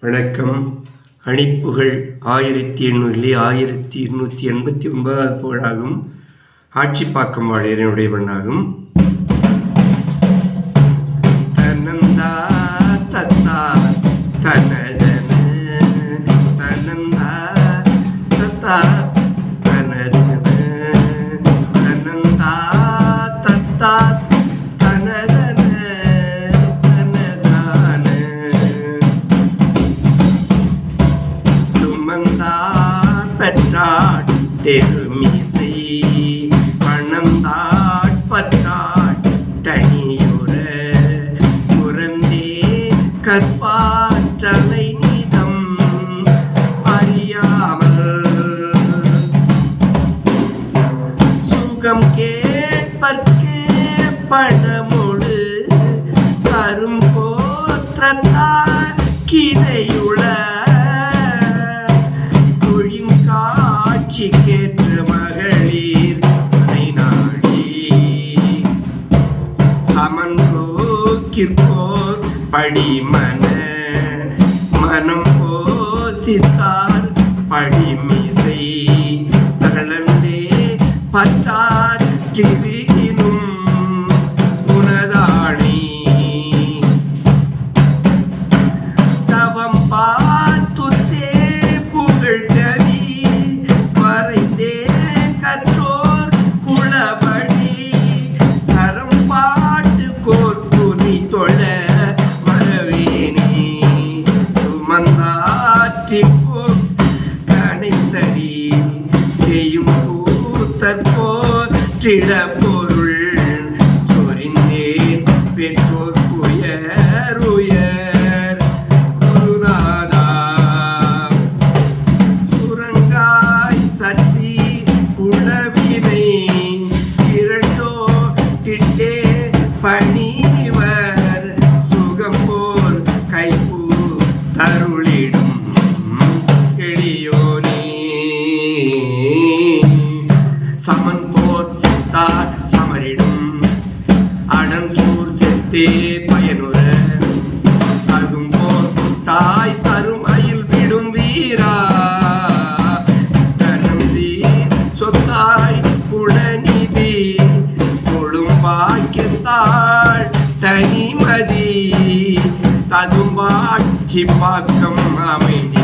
வணக்கம். அணிப்புகழ் 1889 புகழாகும். ஆட்சிப்பாக்கம் வாழியனுடைய மண்ணாகும். தனந்தா தத்தா தனதன தனந்தா தத்தா தனதன தனந்தா தத்தா பெற்றாட் தெருமிசை பணந்தாட் பற்றாட் தனியுற புறந்தே கற்பாற்றலை நீதம் அறியாமல் சுகம் கேட்பற்கே பணமொடு கரும் கோற்றத்தார் கிடையுள கேற்று மகளிர் நாடி சமன் போக்கிற்போர் படிமன மனம் போசித்தார் படிமிசை தளர்ந்தே பற்றார் சிறினும் உனதாணி தவம் பார்த்துத்தே புகழ் கணைசரி செய்யும் கூத்தற்போற்றிட பொருள் சொரிந்தேன் பெற்றோர் உயர் உயர் குருநாதா சுரங்காய் சச்சி உளவினை இரண்டோ திட்டே பணிவர் சுகம் போல் கைப்பூ தருளிடும் சமன் போர் செத்தார் சமரிடும் அடன் சூர் செத்தே பயனுற தகும் போர் தாய் தரும் அயில் விடும் வீரா தனந்தி சொத்தாய் குடநிதி கொழும் பாக்கியத்தாள் தனிமதி ததும்பாட்சி பாக்கம் அமைதி